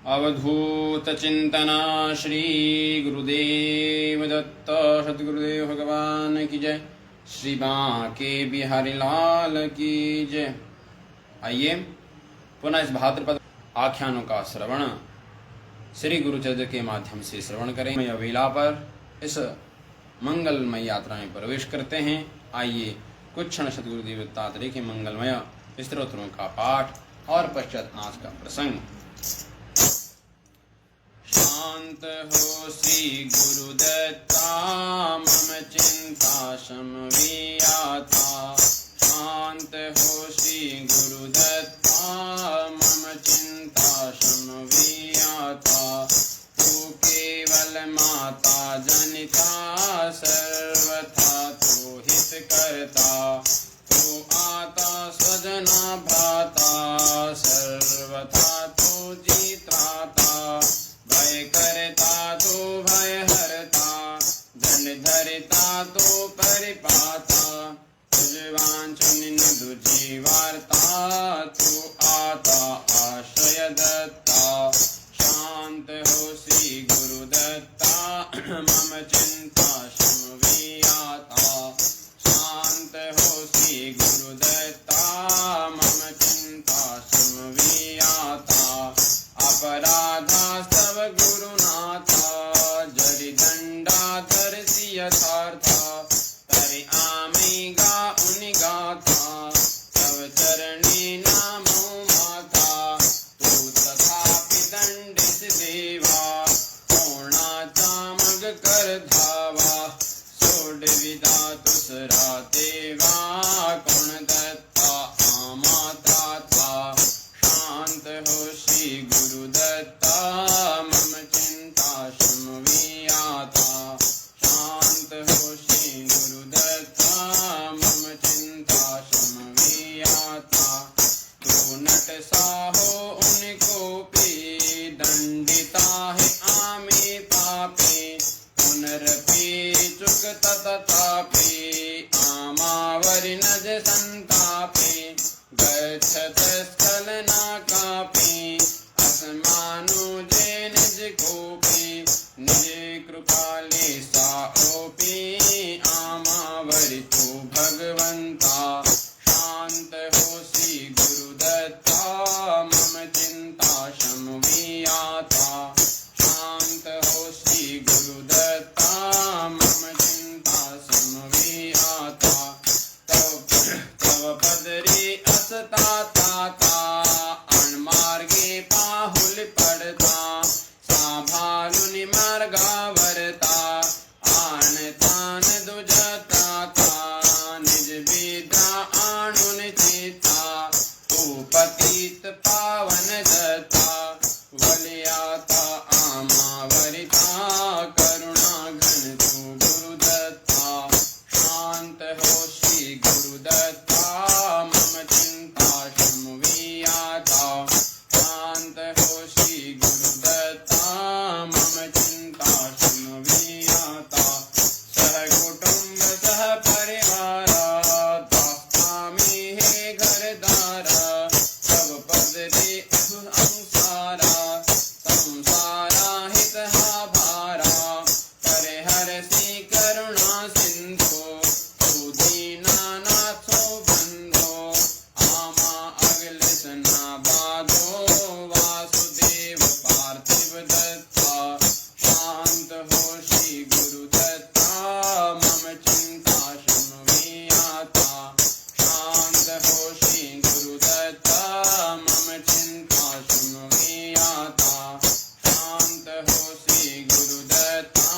अवधूत चिंतना श्री गुरुदेव दत्त सद्गुरुदेव भगवान की जय। श्री बांके बिहारी लाल की जय। आइए पुनः इस भाद्रपद आख्यानों का श्रवण श्री गुरुचरित्र के माध्यम से श्रवण करें। वेला पर इस मंगलमय यात्रा में प्रवेश करते हैं। आइए कुछ क्षण सद्गुरुदेव दत्तात्रेय के मंगलमय स्तोत्रों का पाठ और पश्चात आज का प्रसंग। शांत हो श्री गुरुदत्ता मम चिंता शमवियाता। शांत हो श्री गुरुदत्ता मम चिंता शमवियाता। तू केवल माता जनिता सर्वथा तू हित करता। तू आता स्वजना भ्राता सर्वथा तू जीत्राता। भय करता तो भय हरता दंड धरता तो परिपाता। तुझ वांछन तुझी वार्ता तू आता आश्रय दत्ता। शांत हो श्री गुरुदत्ता मम चिंता शमवियाता। शांत हो श्री गुरुदत्ता मम चिंता शमवियाता। अपराधा सब गुरुनाथा जरि दंडा धरसी यथार्था। तरि आमी गा उनि गाथा तव चरणी नामो माथा। तू तथापि दंडित देवा पूर्णाचा मग कर धावा। सोड विदा तुसरा देवा कौन दत्ता आमाता था। शांत हो श्री गुरुदत्ता मम चिंता शमवियाता। शांत हो श्री गुरुदत्ता मम चिंता शमवियाता। तो नट साहो उनको पी दंडिता है आमे पापे। पुनरपि चुक तथापि आमावरि नज संतापे। गच्छत स्थल न कापे असमानो जे निज कोपे। निज कृपाले साओपे आमावरि तू भगवंता। शांत हो श्री गुरुदत्ता मम चिंता शमवियाता। शांत हो श्री गुरुदत्ता मम चिंता शमवियाता। तव पदरी असता ताता अणमार्गे पाहुल पड़ता। सांभालुनि मार्गावरता आन तान दुजता। निज विद्या आणुन चेता तू पतित पावन दत्ता। वलियाता आमावरिता करुणा घन तू गुरुदत्ता। शांत हो श्री गुरुदत्ता मम चिंता शमवियाता। शांत हो श्री गुरुदत्ता मम चिंता शमवियाता। सह कुटुंब सह परिवारा दास्तामि हे घरदारा। सब पद दे अंसारा संसारा हित हा भारा। परिहर सी करुणा सिंधु तू दीनानाथो बंधो। आमा अगल सना बाधो वासुदेव पार्थिव दत्ता। शांत हो श्री गुरुदत्ता मम चिंता शमवियाता। शांत हो श्री गुरुदत्ता मम चिंता शमवियाता। शांत हो श्री गुरुदत्ता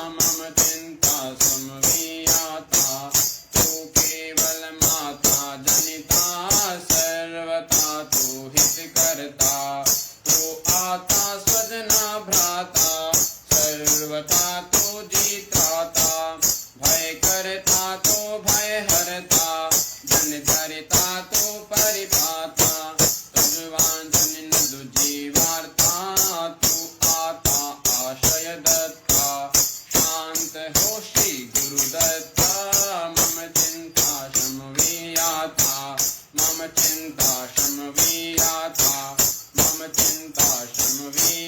मम चिंता शमवियाता। तू केवल माता जनिता सर्वथा तू हित करता। तू आता स्वजना भ्राता सर्वथा तू जीत्राता। भय करता तो भय हरता धन धरता तो परिपाता। तुझ वांछन तुझी वार्ता तू आता आश्रय दत्ता। शांत हो श्री गुरुदत्ता मम चिंता शमवियाता। मम चिंता शमवियाता। मम चिंता शमवियाता।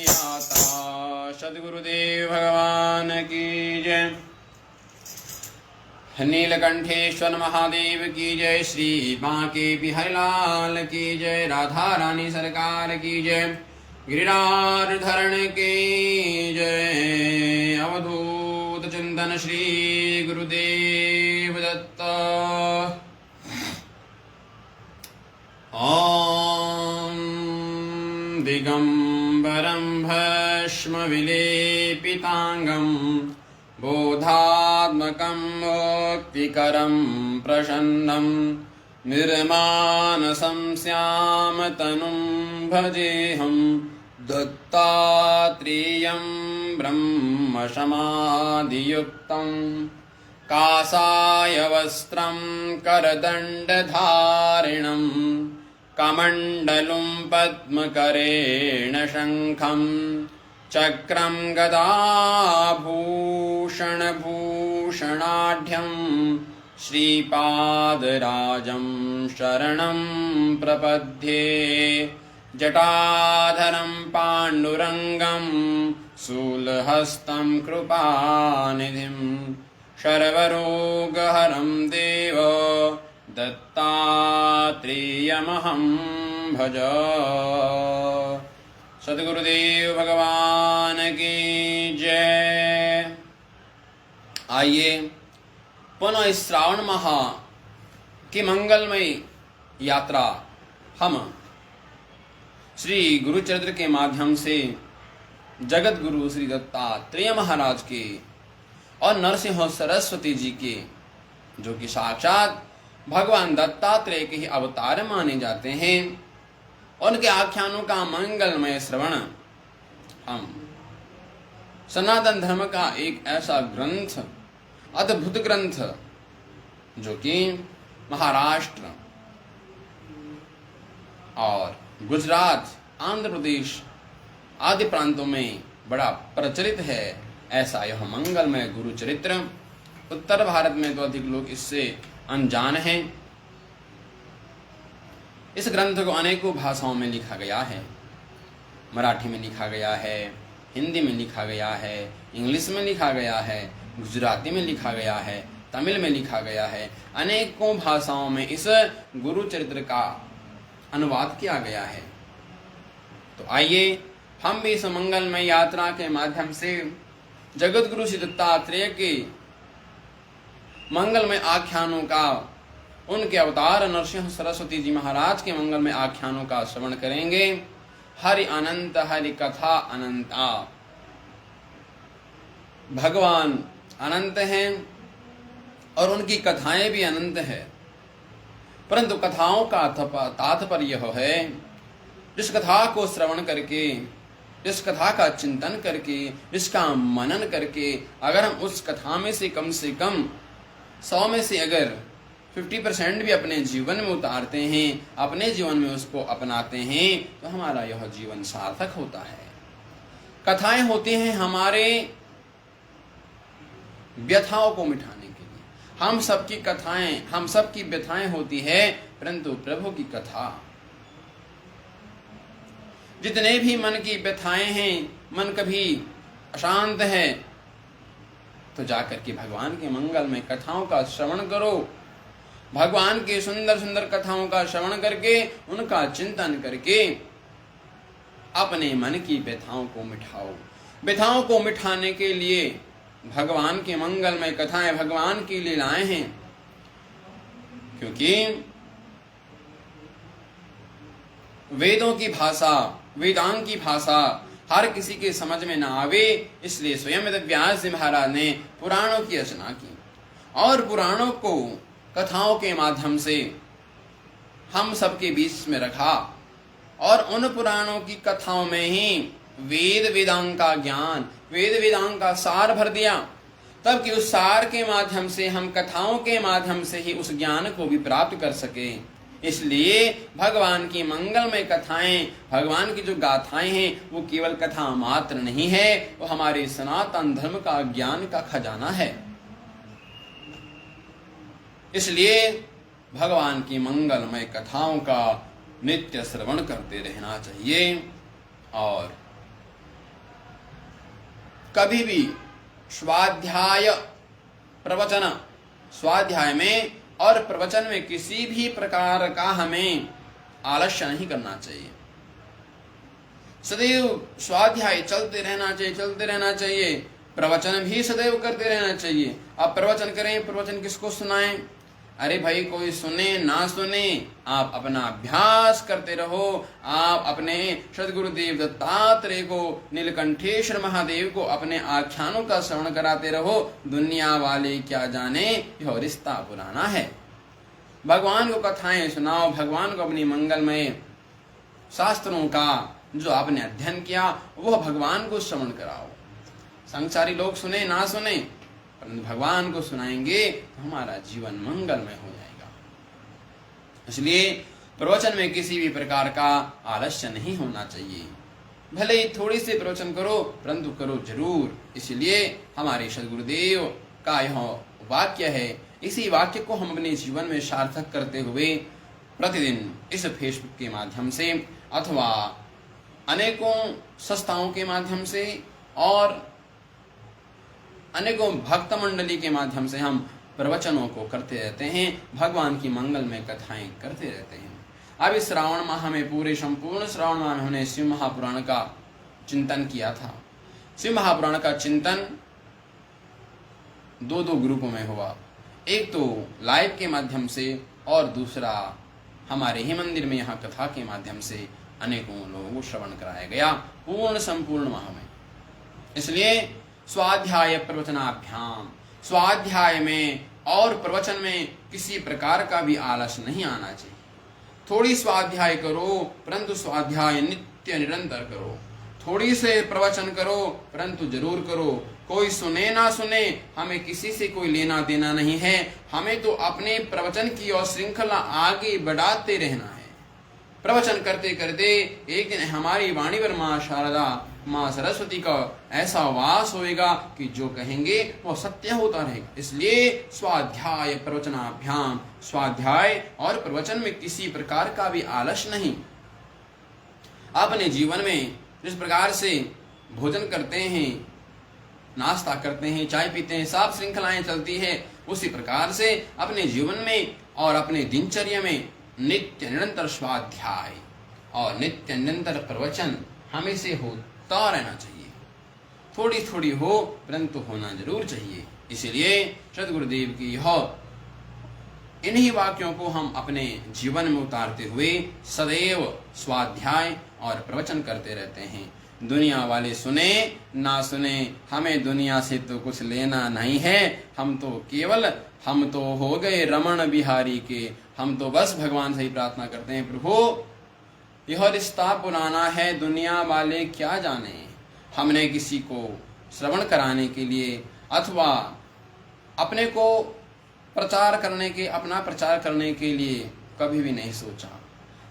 नीलकंठेश्वर महादेव की जय। श्री बांके बिहारी लाल की जय। राधा रानी सरकार की जय। गिरिराज धरण की जय। अवधूत चिंतन श्री गुरुदेव दत्त। ओम दिगंबरं भस्म विलेपितांगं बोधात्मकं मुक्तिकरं प्रसन्नं निर्मानसं श्यामतनुं भजेऽहं दत्तात्रेयं ब्रह्मसमाधियुक्तं काषाय वस्त्रं करदण्डधारिणं कमण्डलुं पद्मकरेण शङ्खं चक्रं गदाभूषणभूषणाढ्यं श्रीपादराजं शरणं प्रपद्ये। जटाधरं पाण्डुरङ्गं शूलहस्तं कृपानिधिं सर्वरोगहरं देव दत्तात्रेयमहं भज। सद्गुरुदेव भगवान की जय। आइए पुनः इस श्रावण माह की मंगलमय यात्रा हम श्री गुरुचरित्र के माध्यम से जगत गुरु श्री दत्तात्रेय महाराज के और नरसिंह सरस्वती जी के, जो कि साक्षात भगवान दत्तात्रेय के ही अवतार माने जाते हैं, उनके आख्यानों का मंगलमय श्रवण हम सनातन धर्म का एक ऐसा ग्रंथ, अद्भुत ग्रंथ, जो कि महाराष्ट्र और गुजरात, आंध्र प्रदेश आदि प्रांतों में बड़ा प्रचलित है, ऐसा यह मंगलमय गुरु चरित्र। उत्तर भारत में तो अधिक लोग इससे अनजान हैं। इस ग्रंथ को अनेकों भाषाओं में लिखा गया है। मराठी में लिखा गया है, हिंदी में लिखा गया है, इंग्लिश में लिखा गया है, गुजराती में लिखा गया है, तमिल में लिखा गया है। अनेकों भाषाओं में इस गुरु चरित्र का अनुवाद किया गया है। तो आइए हम भी इस मंगलमय यात्रा के माध्यम से जगत गुरु श्री दत्तात्रेय के मंगलमय आख्यानों का, उनके अवतार नरसिंह सरस्वती जी महाराज के मंगलमय आख्यानों का श्रवण करेंगे। हरि अनंत हरि कथा अनंता। भगवान अनंत हैं और उनकी कथाएं भी अनंत है, परंतु कथाओं का तात्पर्य यह है, जिस कथा को श्रवण करके, जिस कथा का चिंतन करके, जिसका मनन करके अगर हम उस कथा में से कम 100 में से अगर 50% भी अपने जीवन में उतारते हैं, अपने जीवन में उसको अपनाते हैं, तो हमारा यह जीवन सार्थक होता है। कथाएं होती हैं हमारे व्यथाओं को मिटाने के लिए। हम सबकी कथाएं, हम सबकी व्यथाएं होती है, परंतु प्रभु की कथा, जितने भी मन की व्यथाएं हैं, मन कभी अशांत है, तो जाकर के भगवान के मंगल में कथाओं का श्रवण करो। भगवान के सुंदर सुंदर कथाओं का श्रवण करके, उनका चिंतन करके अपने मन की व्यथाओं को मिटाओ। व्यथाओं को मिटाने के लिए भगवान के मंगलमय कथाएं, भगवान की लीलाएं हैं, क्योंकि वेदों की भाषा, वेदांग की भाषा हर किसी के समझ में ना आवे, इसलिए स्वयं व्यास जी महाराज ने पुराणों की रचना की और पुराणों को कथाओं के माध्यम से हम सबके बीच में रखा और उन पुराणों की कथाओं में ही वेद वेदांग का ज्ञान, वेद वेदांग का सार भर दिया, तब कि उस सार के माध्यम से हम कथाओं के माध्यम से ही उस ज्ञान को भी प्राप्त कर सके। इसलिए भगवान की मंगलमय कथाएं, भगवान की जो गाथाएं हैं, वो केवल कथा मात्र नहीं है, वो हमारे सनातन धर्म का ज्ञान का खजाना है। इसलिए भगवान की मंगलमय कथाओं का नित्य श्रवण करते रहना चाहिए और कभी भी स्वाध्याय प्रवचन स्वाध्याय में और प्रवचन में किसी भी प्रकार का हमें आलस्य नहीं करना चाहिए। सदैव स्वाध्याय चलते रहना चाहिए, प्रवचन भी सदैव करते रहना चाहिए। अब प्रवचन करें, प्रवचन किसको सुनाएं? अरे भाई, कोई सुने ना सुने, आप अपना अभ्यास करते रहो। आप अपने सद्गुरुदेव दत्तात्रेय को, नीलकंठेश्वर महादेव को अपने आख्यानों का श्रवण कराते रहो। दुनिया वाले क्या जाने, यह रिश्ता पुराना है। भगवान को कथाएं सुनाओ, भगवान को अपनी मंगलमय शास्त्रों का जो आपने अध्ययन किया वह भगवान को श्रवण कराओ। संसारी लोग सुने ना सुने, परंतु भगवान को सुनाएंगे तो हमारा जीवन मंगलमय हो जाएगा। इसलिए प्रवचन में किसी भी प्रकार का आलस्य नहीं होना चाहिए। भले ही थोड़ी सी प्रवचन करो, परंतु करो जरूर। इसलिए हमारे सद्गुरुदेव का यह वाक्य है। इसी वाक्य को हम अपने जीवन में सार्थक करते हुए प्रतिदिन इस फेसबुक के माध्यम से अथवा अनेकों संस्थाओं के माध्यम से और अनेकों भक्त मंडली के माध्यम से हम प्रवचनों को करते रहते हैं, भगवान की मंगलमय कथाएं करते रहते हैं। अब इस श्रावण माह में, पूरे संपूर्ण श्रावण माह में हमने शिव महापुराण का चिंतन किया था। शिव महापुराण का चिंतन दो ग्रुपों में हुआ। एक तो लाइव के माध्यम से और दूसरा हमारे ही मंदिर में यहाँ कथा के माध्यम से अनेकों लोगों को श्रवण कराया गया पूर्ण संपूर्ण माह में। इसलिए स्वाध्याय प्रवचनाभ्याम, स्वाध्याय में और प्रवचन में किसी प्रकार का भी आलस नहीं आना चाहिए। थोड़ी स्वाध्याय करो, परंतु स्वाध्याय नित्य निरंतर करो। थोड़ी से प्रवचन करो, परंतु जरूर करो। कोई सुने ना सुने, हमें किसी से कोई लेना देना नहीं है। हमें तो अपने प्रवचन की और श्रृंखला आगे बढ़ाते रहना है। प्रवचन करते करते एक दिन हमारी वाणी पर माँ शारदा, माँ सरस्वती का ऐसा वास होएगा कि जो कहेंगे वो सत्य होता रहेगा। इसलिए स्वाध्याय प्रवचनाभ्याम, स्वाध्याय और प्रवचन में किसी प्रकार का भी आलस नहीं। अपने जीवन में जिस प्रकार से भोजन करते हैं, नाश्ता करते हैं, चाय पीते हैं, सब श्रृंखलाएं चलती है, उसी प्रकार से अपने जीवन में और अपने दिनचर्या में नित्य निरंतर स्वाध्याय और नित्य निरंतर प्रवचन हमें से होता रहना चाहिए। थोड़ी थोड़ी हो, परंतु होना जरूर चाहिए। इसलिए सद्गुरुदेव की यह इन्हीं वाक्यों को हम अपने जीवन में उतारते हुए सदैव स्वाध्याय और प्रवचन करते रहते हैं। दुनिया वाले सुने ना सुने, हमें दुनिया से तो कुछ लेना नहीं है। हम तो हो गए रमण बिहारी के। हम तो बस भगवान से ही प्रार्थना करते हैं, प्रभु यह रिश्ता पुराना है, दुनिया वाले क्या जाने। हमने किसी को श्रवण कराने के लिए अथवा अपने को अपना प्रचार करने के लिए कभी भी नहीं सोचा।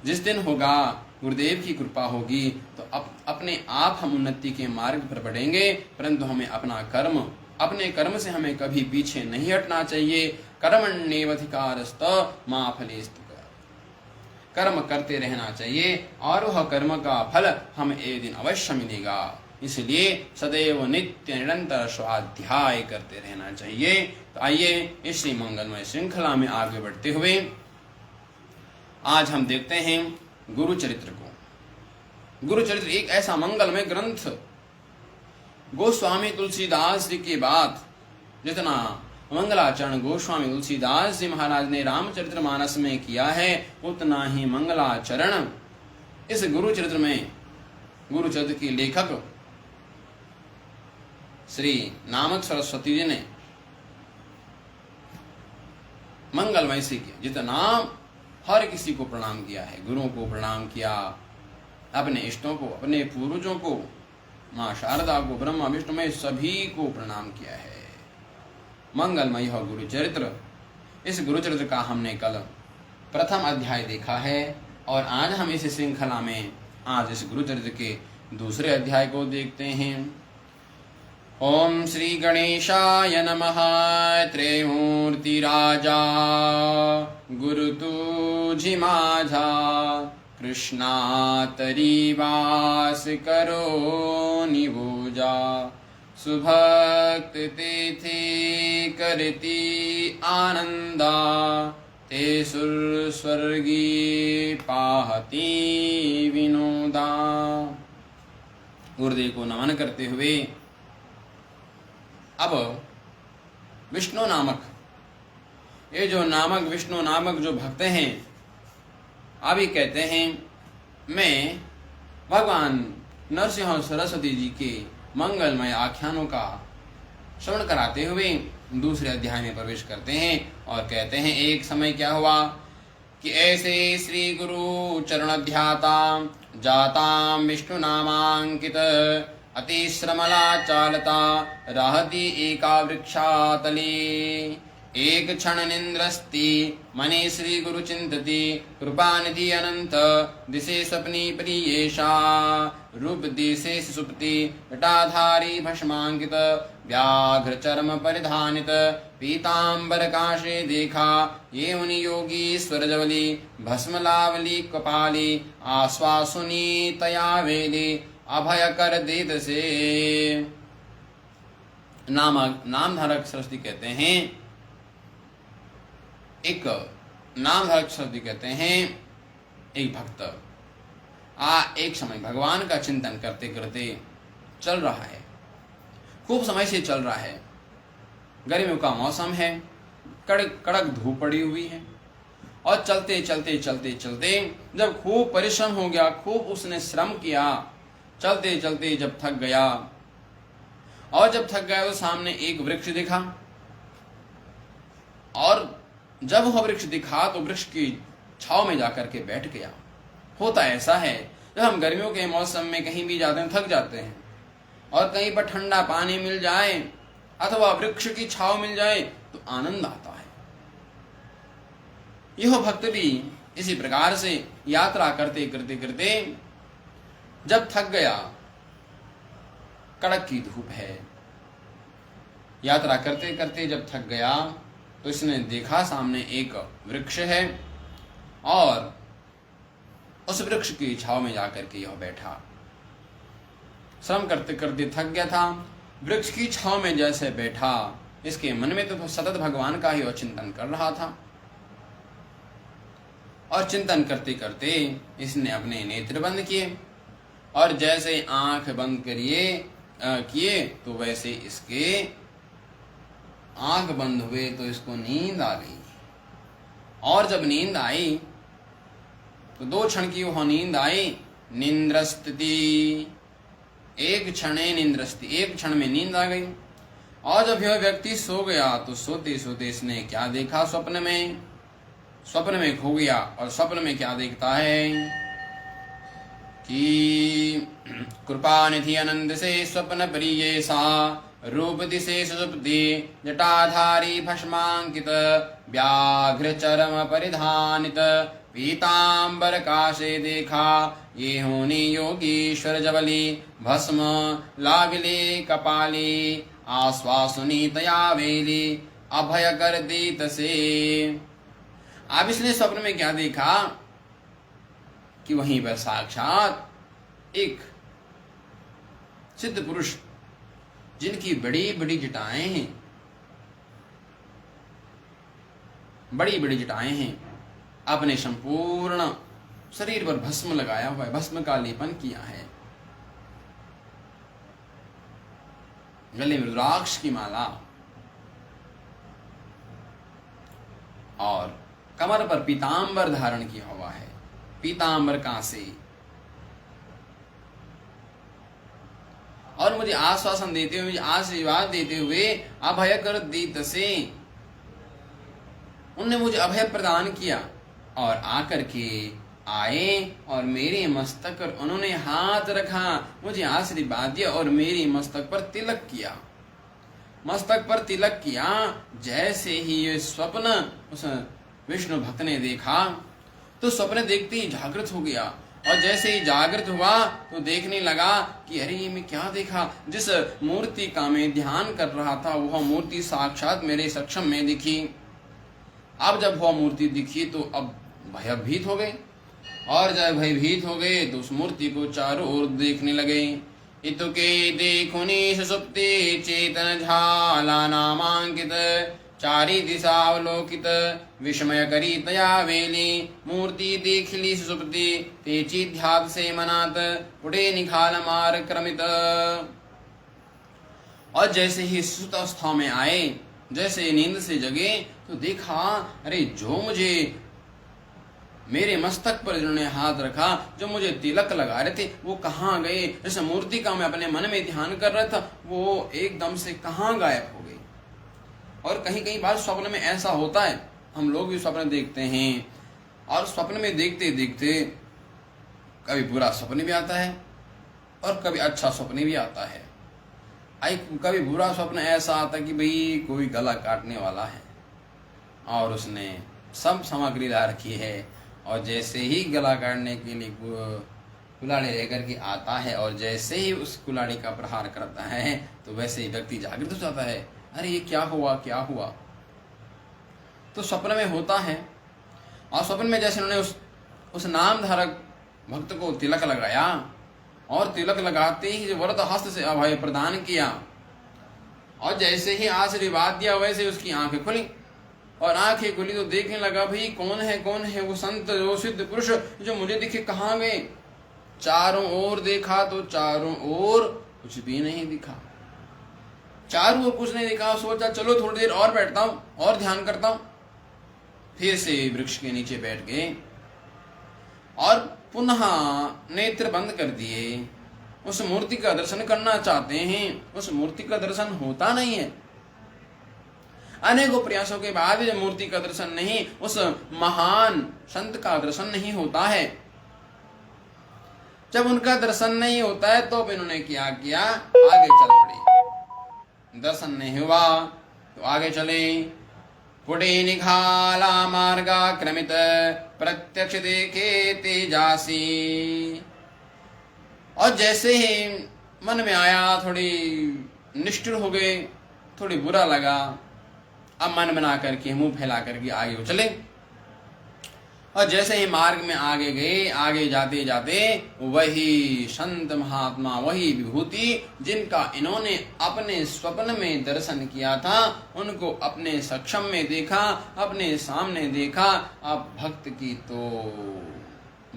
जिस दिन होगा, गुरुदेव की कृपा होगी, तो अपने आप हम उन्नति के मार्ग पर बढ़ेंगे। परंतु हमें अपने कर्म से हमें कभी पीछे नहीं हटना चाहिए। कर्मण्येवाधिकारस्तु मा फलेस्तु। कर्म करते रहना चाहिए और वह कर्म का फल हमें एक दिन अवश्य मिलेगा। इसलिए सदैव नित्य निरंतर स्वाध्याय करते रहना चाहिए। तो आइए इस श्री मंगलमय श्रृंखला में आगे बढ़ते हुए आज हम देखते हैं गुरुचरित्र को। गुरुचरित्र एक ऐसा मंगलमय ग्रंथ, गोस्वामी तुलसीदास जी के बाद जितना मंगलाचरण गोस्वामी तुलसीदास जी महाराज ने रामचरितमानस में किया है, उतना ही मंगलाचरण इस गुरुचरित्र में गुरुचरित्र के लेखक श्री नामक सरस्वती जी ने मंगलमय से किया। जितना हर किसी को प्रणाम किया है, गुरुओं को प्रणाम किया, अपने इष्टों को, अपने पूर्वजों को, माँ शारदा को, ब्रह्मा विष्णु में सभी को प्रणाम किया है। मंगलमय हो गुरुचरित्र। इस गुरुचरित्र का हमने कल प्रथम अध्याय देखा है और आज हम इस श्रृंखला में आज इस गुरुचरित्र के दूसरे अध्याय को देखते हैं। ओम श्री गणेशाय नमः। त्रयमूर्ति राजा गुरु तुझी माझा, कृष्णा तरी वास करो निभोजा। सुभक्त तिथि करती आनंदा, ते सुर स्वर्गी पाहती विनोदा। गुरुदेव को नमन करते हुए अब विष्णु नामक, ये जो नामक विष्णु नामक जो भक्त हैं, अभी कहते हैं मैं भगवान नरसिंह सरस्वती जी के मंगलमय आख्यानों का श्रवण कराते हुए दूसरे अध्याय में प्रवेश करते हैं और कहते हैं एक समय क्या हुआ कि ऐसे श्री गुरु चरण ध्याता जाता विष्णु नामांकित अति श्रमला चालता रहती एका वृक्षातले। एक क्षण निंद्रस्ति मने श्री गुरु चिंतति कृपानिधि अनंत दिशे स्वप्नी प्रियेशा। रूप दिशे सुप्ति जटाधारी भस्मांकित व्याघ्र चर्म परिधानित पीतांबर काशे देखा। ये मुनि योगीश्वर जवली भस्म लावली कपाली आश्वासुनी तया वेली अभय कर देत से। नामधारक सरस्वती कहते हैं, एक नामधारक सरस्वती कहते हैं एक भक्त एक समय भगवान का चिंतन करते करते चल रहा है, खूब समय से चल रहा है, गर्मियों का मौसम है, कड़क कड़क धूप पड़ी हुई है और चलते चलते चलते चलते जब खूब परिश्रम हो गया, खूब उसने श्रम किया, चलते चलते जब थक गया और जब थक गया तो सामने एक वृक्ष दिखा और जब वह वृक्ष दिखा तो वृक्ष की छाव में जाकर के बैठ गया। होता ऐसा है जब हम गर्मियों के मौसम में कहीं भी जाते हैं थक जाते हैं और कहीं पर ठंडा पानी मिल जाए अथवा वृक्ष की छाव मिल जाए तो आनंद आता है। यह भक्त भी इसी प्रकार से यात्रा करते करते करते जब थक गया, कड़क की धूप है, यात्रा करते करते जब थक गया तो इसने देखा सामने एक वृक्ष है और उस वृक्ष की छाव में जाकर के यह बैठा। श्रम करते करते थक गया था, वृक्ष की छाव में जैसे बैठा, इसके मन में तो सतत भगवान का ही चिंतन कर रहा था और चिंतन करते करते इसने अपने नेत्र बंद किए और जैसे आंख बंद किए तो वैसे इसके आंख बंद हुए तो इसको नींद आ गई। और जब नींद आई तो 2 क्षण की वह नींद आई। निंद्रस्थिति, एक क्षणे निंद्रस्ति, एक क्षण में नींद आ गई। और जब यह व्यक्ति सो गया तो सोते सोते इसने क्या देखा, स्वप्न में खो गया। और स्वप्न में क्या देखता है कि कृपा निधि आनंद से स्वप्न प्रिय सा, रूप दिशे सुषुप्ति जटाधारी भस्मांकित व्याघ्र चरम परिधानित पीतांबर काशे देखा। ये होनी योगीश्वर जबली भस्म लाविले कपाली आश्वासुनी तया वेली अभय कर दीत से। अब इसने स्वप्न में क्या देखा कि वहीं पर साक्षात एक सिद्ध पुरुष जिनकी बड़ी बड़ी जटाएं हैं, बड़ी बड़ी जटाएं हैं, अपने संपूर्ण शरीर पर भस्म लगाया हुआ है, भस्म का लेपन किया है, गले में रुद्राक्ष की माला और कमर पर पीतांबर धारण किया हुआ है। पीतांबर कांसे और मुझे आश्वासन देते हुए, मुझे आशीर्वाद देते हुए अभय कर दीत से, उनने मुझे अभय प्रदान किया और आकर के आए और मेरे मस्तक पर उन्होंने हाथ रखा, मुझे आशीर्वाद दिया और मेरी मस्तक पर तिलक किया। मस्तक पर तिलक किया। जैसे ही ये स्वप्न उस विष्णु भक्त ने देखा तो स्वप्न देखते ही जागृत हो गया और जैसे ही जागृत हुआ तो देखने लगा कि अरे ये मैं क्या देखा। जिस मूर्ति का मैं ध्यान कर रहा था वह मूर्ति साक्षात मेरे सक्षम में दिखी। अब जब वह मूर्ति दिखी तो अब भयभीत हो गए और जब भयभीत हो गए तो उस मूर्ति को चारों ओर देखने लगे। इतुके देखुनि सुसुप्ति चेतन झाला नामांकित चारी दिशावलोकित विस्मय करी तया वेली मूर्ति देखली सुसुप्ति तेची ध्यात से मनात उड़े निखाल मार क्रमित। और जैसे ही सुत अवस्था में आए, जैसे नींद से जगे तो देखा अरे जो मुझे मेरे मस्तक पर जिन्होंने हाथ रखा, जो मुझे तिलक लगा रहे थे वो कहाँ गए। जैसे मूर्ति का मैं अपने मन में ध्यान कर रहा था वो एकदम से कहाँ गायब हो गई। और कहीं कहीं बार स्वप्न में ऐसा होता है, हम लोग भी स्वप्न देखते हैं और स्वप्न में देखते देखते कभी बुरा स्वप्न भी आता है और कभी अच्छा स्वप्न भी आता है। कभी बुरा स्वप्न ऐसा आता कि भाई कोई गला काटने वाला है और उसने सब सामग्री ला रखी है और जैसे ही गला काटने के लिए कुल्हाड़ी लेकर के आता है और जैसे ही उस कुल्हाड़ी का प्रहार करता है तो वैसे ही व्यक्ति जागृत हो जाता है, अरे ये क्या हुआ क्या हुआ। तो स्वप्न में होता है। और स्वप्न में जैसे उन्होंने उस नामधारक भक्त को तिलक लगाया और तिलक लगाते ही वरद हस्त से अभय प्रदान किया और जैसे ही आशीर्वाद दिया वैसे उसकी आंखें खुली और आंखें खुली तो देखने लगा भाई कौन है वो संत जो सिद्ध पुरुष जो मुझे दिखे कहाँ गए। चारों ओर देखा तो चारों ओर कुछ भी नहीं दिखा, चारों ओर कुछ नहीं दिखा। सोचा चलो थोड़ी देर और बैठता हूं और ध्यान करता हूं। फिर से वृक्ष के नीचे बैठ गए और पुनः नेत्र बंद कर दिए। उस मूर्ति का दर्शन करना चाहते हैं, उस मूर्ति का दर्शन होता नहीं है। अनेकों प्रयासों के बाद जब मूर्ति का दर्शन नहीं, उस महान संत का दर्शन नहीं होता है। जब उनका दर्शन नहीं होता है तो इन्होंने क्या किया, आगे चल पड़े। दर्शन नहीं हुआ तो आगे चले। पुटे निखाला मार्गा क्रमित प्रत्यक्ष देखे तेजासी। और जैसे ही मन में आया थोड़ी निष्ठुर हो गए, थोड़ी बुरा लगा। अब मन बना करके मुंह फैला करके आगे चले और जैसे ही मार्ग में आगे गए, आगे जाते जाते वही संत महात्मा, वही विभूति जिनका इन्होंने अपने स्वप्न में दर्शन किया था, उनको अपने सक्षम में देखा, अपने सामने देखा। अब भक्त की तो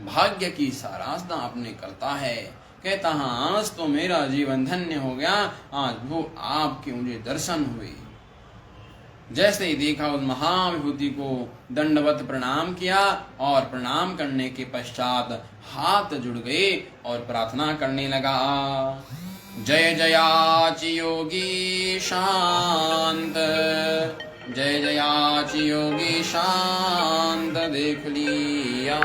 भाग्य की सराहना अपने करता है, कहता हाँ आज तो मेरा जीवन धन्य हो गया, आज वो आपके मुझे दर्शन हुए। जैसे ही देखा उस महाविभूति को दंडवत प्रणाम किया और प्रणाम करने के पश्चात हाथ जुड़ गए और प्रार्थना करने लगा। जय जयाचि योगी शांत, जय जयाचि योगी शांत, देख लिया